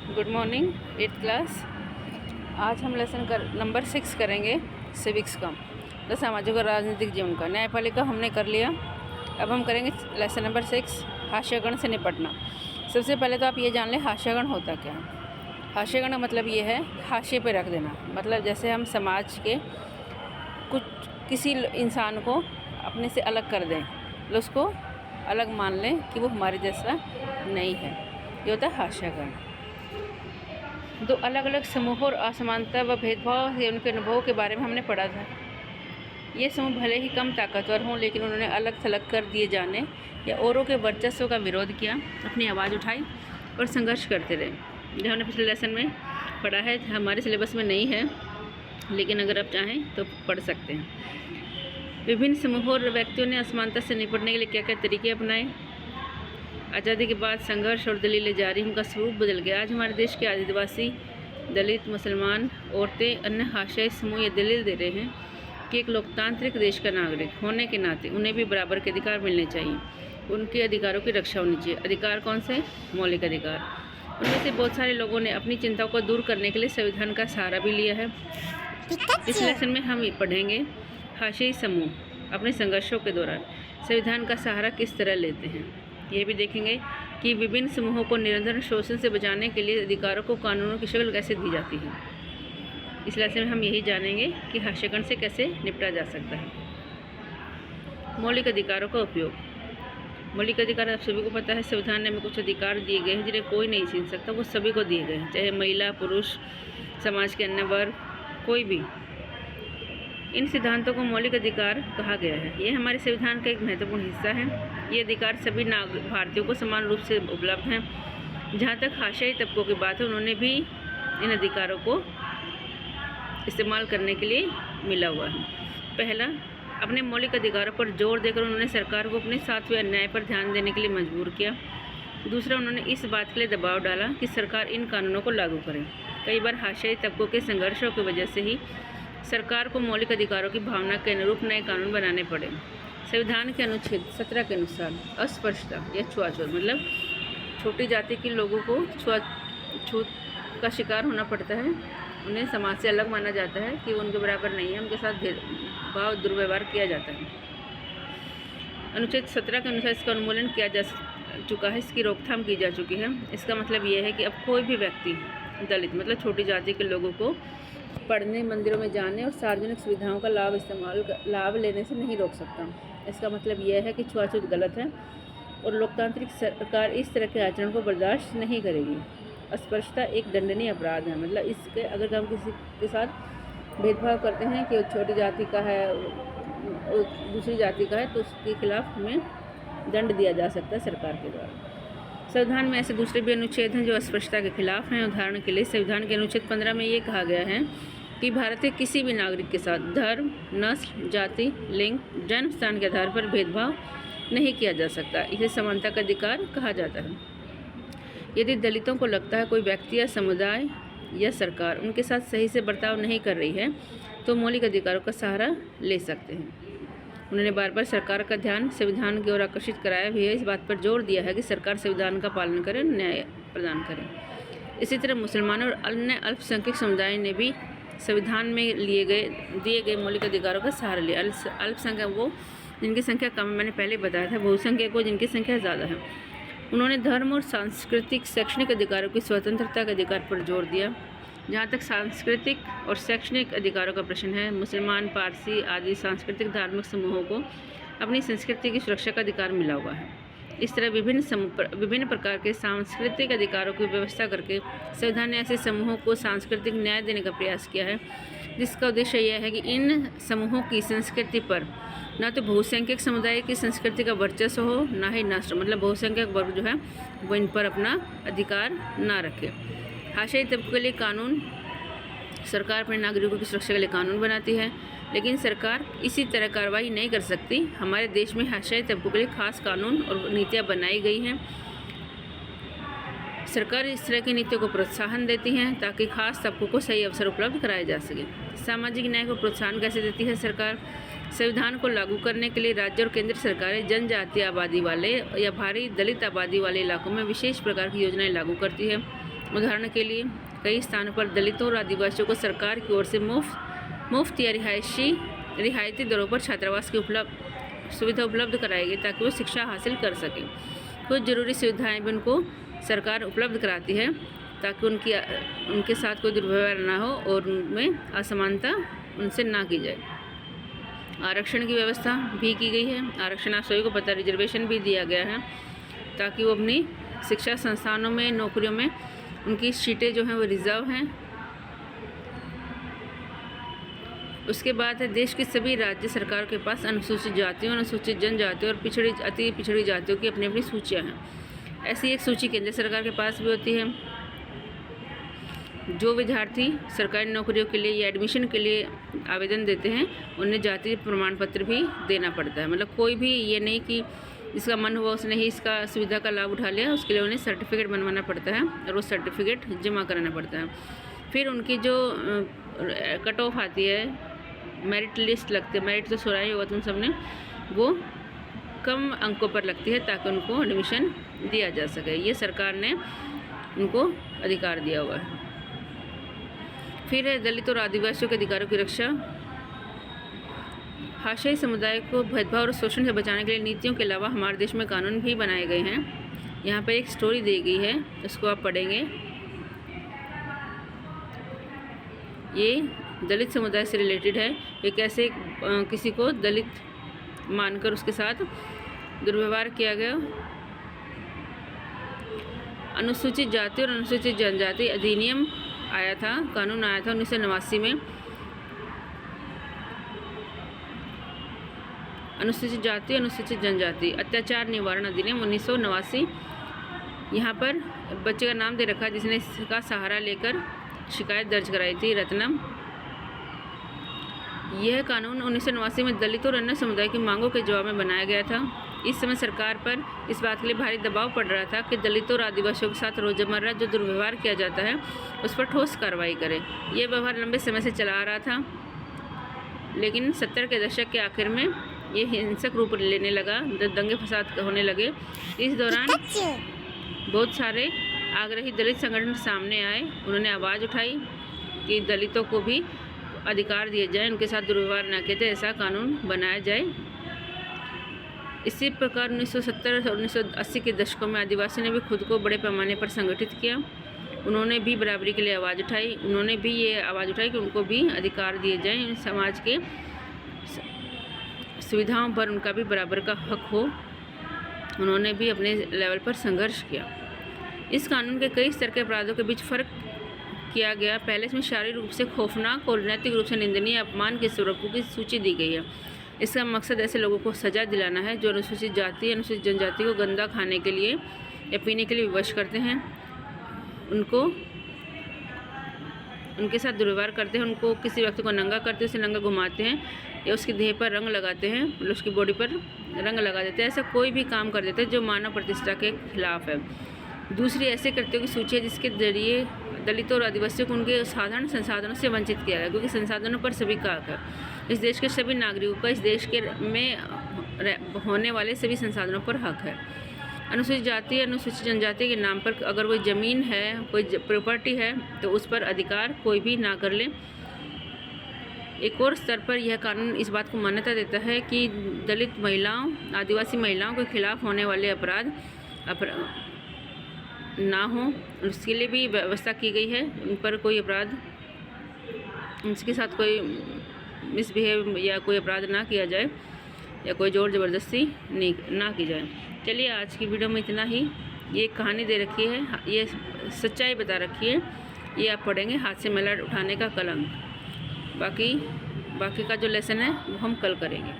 Good morning 8th class. आज हम lesson number 6 करेंगे सिविक्स का, तो सामाजिक और राजनीतिक जीवन का। न्यायपालिका हमने कर लिया। अब हम करेंगे लेसन नंबर 6 हास्यगण से निपटना। सबसे पहले तो आप ये जान लें हास्यगण होता क्या है। हास्यगण का मतलब ये है हाशिए पे रख देना। मतलब जैसे हम समाज के किसी इंसान को अपने से अलग कर दें, तो उसको अलग मान लें कि वो हमारे जैसा नहीं है, ये होता है हास्यगण। दो अलग अलग समूहों और असमानता व भेदभाव या उनके अनुभवों के बारे में हमने पढ़ा था। ये समूह भले ही कम ताकतवर हों, लेकिन उन्होंने अलग थलग कर दिए जाने या औरों के वर्चस्व का विरोध किया, अपनी आवाज़ उठाई और संघर्ष करते रहे। जो हमने पिछले लेसन में पढ़ा है, हमारे सिलेबस में नहीं है, लेकिन अगर आप चाहें तो पढ़ सकते हैं। विभिन्न समूहों और व्यक्तियों ने असमानता से निपटने के लिए क्या क्या तरीके अपनाए। आज़ादी के बाद संघर्ष और दलीलें जारी, उनका स्वरूप बदल गया। आज हमारे देश के आदिवासी, दलित, मुसलमान, औरतें, अन्य हाशियाई समूह ये दलील दे रहे हैं कि एक लोकतांत्रिक देश का नागरिक होने के नाते उन्हें भी बराबर के अधिकार मिलने चाहिए, उनके अधिकारों की रक्षा होनी चाहिए। अधिकार कौन से? मौलिक अधिकार। उनमें से बहुत सारे लोगों ने अपनी चिंताओं को दूर करने के लिए संविधान का सहारा भी लिया है। इस लेसन में हम पढ़ेंगे हाशियाई समूह अपने संघर्षों के दौरान संविधान का सहारा किस तरह लेते हैं। ये भी देखेंगे कि विभिन्न समूहों को निरंतर शोषण से बचाने के लिए अधिकारों को कानूनों की शक्ल कैसे दी जाती है। इस लेसन में हम यही जानेंगे कि हास्यगण से कैसे निपटा जा सकता है। मौलिक अधिकारों का उपयोग। मौलिक अधिकार आप सभी को पता है, संविधान ने हमें कुछ अधिकार दिए गए हैं जिन्हें कोई नहीं छीन सकता, वो सभी को दिए गए हैं, चाहे महिला, पुरुष, समाज के अन्य वर्ग, कोई भी। इन सिद्धांतों को मौलिक अधिकार कहा गया है। ये हमारे संविधान का एक महत्वपूर्ण हिस्सा है। ये अधिकार सभी भारतीयों को समान रूप से उपलब्ध हैं। जहाँ तक हाशियाई तबकों की बात है, उन्होंने भी इन अधिकारों को इस्तेमाल करने के लिए मिला हुआ है। पहला, अपने मौलिक अधिकारों पर जोर देकर उन्होंने सरकार को अपने साथ हुए अन्याय पर ध्यान देने के लिए मजबूर किया। दूसरा, उन्होंने इस बात के लिए दबाव डाला कि सरकार इन कानूनों को लागू करे। कई बार हाशियाई तबकों के संघर्षों की वजह से ही सरकार को मौलिक अधिकारों की भावना के अनुरूप नए कानून बनाने पड़े। संविधान के अनुच्छेद 17 के अनुसार अस्पृश्यता या छुआछूत, मतलब छोटी जाति के लोगों को छूत का शिकार होना पड़ता है, उन्हें समाज से अलग माना जाता है कि वो उनके बराबर नहीं है, उनके साथ भेदभाव, दुर्व्यवहार किया जाता है। अनुच्छेद 17 के अनुसार इसका उन्मूलन किया जा चुका है, इसकी रोकथाम की जा चुकी है। इसका मतलब ये है कि अब कोई भी व्यक्ति दलित, मतलब छोटी जाति के लोगों को पढ़ने, मंदिरों में जाने और सार्वजनिक सुविधाओं का लाभ लेने से नहीं रोक सकता। इसका मतलब यह है कि छुआछूत गलत है और लोकतांत्रिक सरकार इस तरह के आचरण को बर्दाश्त नहीं करेगी। अस्पृश्यता एक दंडनीय अपराध है, मतलब इसके अगर हम किसी के साथ भेदभाव करते हैं कि छोटी जाति का है, दूसरी जाति का है, तो उसके खिलाफ हमें दंड दिया जा सकता है सरकार के द्वारा। संविधान में ऐसे दूसरे भी अनुच्छेद हैं जो अस्पृश्यता के खिलाफ हैं। उदाहरण के लिए संविधान के अनुच्छेद 15 में ये कहा गया है कि भारत के किसी भी नागरिक के साथ धर्म, नस्ल, जाति, लिंग, जन्म स्थान के आधार पर भेदभाव नहीं किया जा सकता। इसे समानता का अधिकार कहा जाता है। यदि दलितों को लगता है कोई व्यक्ति या समुदाय या सरकार उनके साथ सही से बर्ताव नहीं कर रही है, तो मौलिक अधिकारों का सहारा ले सकते हैं। उन्होंने बार बार सरकार का ध्यान संविधान की ओर आकर्षित कराया भी है। इस बात पर जोर दिया है कि सरकार संविधान का पालन करे, न्याय प्रदान करे। इसी तरह मुसलमानों और अन्य अल्पसंख्यक समुदाय ने भी संविधान में दिए गए मौलिक अधिकारों का सहारा लिया। अल्पसंख्यक वो जिनकी संख्या कम है, मैंने पहले बताया था। बहुसंख्यक वो जिनकी संख्या ज़्यादा है। उन्होंने धर्म और सांस्कृतिक शैक्षणिक अधिकारों की स्वतंत्रता के अधिकार पर जोर दिया। जहाँ तक सांस्कृतिक और शैक्षणिक अधिकारों का प्रश्न है, मुसलमान, पारसी आदि सांस्कृतिक धार्मिक समूहों को अपनी संस्कृति की सुरक्षा का अधिकार मिला हुआ है। इस तरह विभिन्न प्रकार के सांस्कृतिक अधिकारों की व्यवस्था करके संविधान ने ऐसे समूहों को सांस्कृतिक न्याय देने का प्रयास किया है, जिसका उद्देश्य यह है कि इन समूहों की संस्कृति पर न तो बहुसंख्यक समुदाय की संस्कृति का वर्चस्व हो, न ही नष्ट, मतलब बहुसंख्यक वर्ग जो है वो इन पर अपना अधिकार ना रखे। हाशियाई तबकों के लिए कानून, सरकार अपने नागरिकों की सुरक्षा के लिए कानून बनाती है, लेकिन सरकार इसी तरह कार्रवाई नहीं कर सकती। हमारे देश में हाशियाई तबकों के लिए खास कानून और नीतियाँ बनाई गई हैं। सरकार इस तरह की नीतियों को प्रोत्साहन देती हैं ताकि खास तबकों को सही अवसर उपलब्ध कराए जा सके। सामाजिक न्याय को प्रोत्साहन कैसे देती है सरकार? संविधान को लागू करने के लिए राज्य और केंद्र सरकारें जनजातीय आबादी वाले या भारी दलित आबादी वाले इलाकों में विशेष प्रकार की योजनाएं लागू करती है। उदाहरण के लिए कई स्थानों पर दलितों और आदिवासियों को सरकार की ओर से मुफ्त या रिहायती दरों पर छात्रावास की सुविधा उपलब्ध कराई गई ताकि वो शिक्षा हासिल कर सकें। कुछ ज़रूरी सुविधाएं भी उनको सरकार उपलब्ध कराती है ताकि उनके साथ कोई दुर्व्यवहार ना हो और उनमें असमानता उनसे ना की जाए। आरक्षण की व्यवस्था भी की गई है। आरक्षण आप सभी को पता, रिजर्वेशन भी दिया गया है ताकि वो अपनी शिक्षा संस्थानों में, नौकरियों में उनकी सीटें जो हैं वो रिजर्व हैं। उसके बाद है देश की सभी राज्य सरकारों के पास अनुसूचित जातियों, अनुसूचित जनजातियों और अति पिछड़ी जातियों की अपनी अपनी सूचियाँ हैं। ऐसी एक सूची केंद्र सरकार के पास भी होती है। जो विद्यार्थी सरकारी नौकरियों के लिए या एडमिशन के लिए आवेदन देते हैं उन्हें जाति प्रमाण पत्र भी देना पड़ता है। मतलब कोई भी ये नहीं कि जिसका मन हुआ उसने ही इसका सुविधा का लाभ उठा लिया, उसके लिए उन्हें सर्टिफिकेट बनवाना पड़ता है और वो सर्टिफिकेट जमा कराना पड़ता है। फिर उनकी जो कट ऑफ आती है, मेरिट लिस्ट लगती है, मेरिट तो सुना ही होगा तुम सबने, वो कम अंकों पर लगती है ताकि उनको एडमिशन दिया जा सके। ये सरकार ने उनको अधिकार दिया हुआ है। फिर है दलित और आदिवासियों के अधिकारों की रक्षा। भाषाई समुदाय को भेदभाव और शोषण से बचाने के लिए नीतियों के अलावा हमारे देश में कानून भी बनाए गए हैं। यहाँ पर एक स्टोरी दी गई है, उसको आप पढ़ेंगे। ये दलित समुदाय से रिलेटेड है। ये कैसे किसी को दलित मानकर उसके साथ दुर्व्यवहार किया गया। अनुसूचित जाति और अनुसूचित जनजाति अधिनियम आया था, कानून आया था 1989 में। अनुसूचित जाति, अनुसूचित जनजाति अत्याचार निवारण अधिनियम 1989। यहाँ पर बच्चे का नाम दे रखा है जिसने इसका सहारा लेकर शिकायत दर्ज कराई थी, रत्नम। यह कानून 1989 में दलित और अन्य समुदाय की मांगों के जवाब में बनाया गया था। इस समय सरकार पर इस बात के लिए भारी दबाव पड़ रहा था कि दलितों और आदिवासियों के साथ रोज़मर्रा जो दुर्व्यवहार किया जाता है उस पर ठोस कार्रवाई करे। यह व्यवहार लंबे समय से चला आ रहा था, लेकिन 70 के दशक के आखिर में ये हिंसक रूप लेने लगा, दंगे फसाद होने लगे। इस दौरान बहुत सारे आग्रही दलित संगठन सामने आए। उन्होंने आवाज़ उठाई कि दलितों को भी अधिकार दिए जाए, उनके साथ दुर्व्यवहार न किया जाए, ऐसा कानून बनाया जाए। इसी प्रकार 1970 और 1980 के दशकों में आदिवासी ने भी खुद को बड़े पैमाने पर संगठित किया। उन्होंने भी बराबरी के लिए आवाज़ उठाई। उन्होंने भी ये आवाज़ उठाई कि उनको भी अधिकार दिए जाएं, समाज के सुविधाओं पर उनका भी बराबर का हक हो। उन्होंने भी अपने लेवल पर संघर्ष किया। इस कानून के कई स्तर के अपराधों के बीच फ़र्क किया गया। पहले इसमें शारीरिक रूप से खौफनाक और नैतिक रूप से निंदनीय अपमान के स्वरूपों की सूची दी गई है। इसका मकसद ऐसे लोगों को सज़ा दिलाना है जो अनुसूचित जाति, अनुसूचित जनजाति को गंदा खाने के लिए या पीने के लिए विवश करते हैं, उनके साथ दुर्व्यवहार करते हैं, उनको किसी व्यक्ति को नंगा करते हैं, उसे नंगा घुमाते हैं या उसकी देह पर रंग लगाते हैं, मतलब उसकी बॉडी पर रंग लगा देते हैं। ऐसा कोई भी काम कर देते हैं जो मानव प्रतिष्ठा के खिलाफ है। दूसरी ऐसे कृत्यों की सूची है जिसके जरिए दलितों और आदिवासियों को उनके साधारण संसाधनों से वंचित किया गया, क्योंकि संसाधनों पर सभी का हक है। इस देश के सभी नागरिकों का इस देश के में होने वाले सभी संसाधनों पर हक है। अनुसूचित जाति, अनुसूचित जनजाति के नाम पर अगर कोई ज़मीन है, कोई प्रॉपर्टी है, तो उस पर अधिकार कोई भी ना कर ले। एक और स्तर पर यह कानून इस बात को मान्यता देता है कि दलित महिलाओं, आदिवासी महिलाओं के खिलाफ होने वाले अपराध ना हो, उसके लिए भी व्यवस्था की गई है। उन पर कोई अपराध, उनके साथ कोई मिसबिहेव या कोई अपराध ना किया जाए या कोई ज़ोर ज़बरदस्ती ना की जाए। चलिए आज की वीडियो में इतना ही। ये कहानी दे रखी है, ये सच्चाई बता रखी है, ये आप पढ़ेंगे, हाथ से मैला उठाने का कलंक। बाकी का जो लेसन है वो हम कल करेंगे।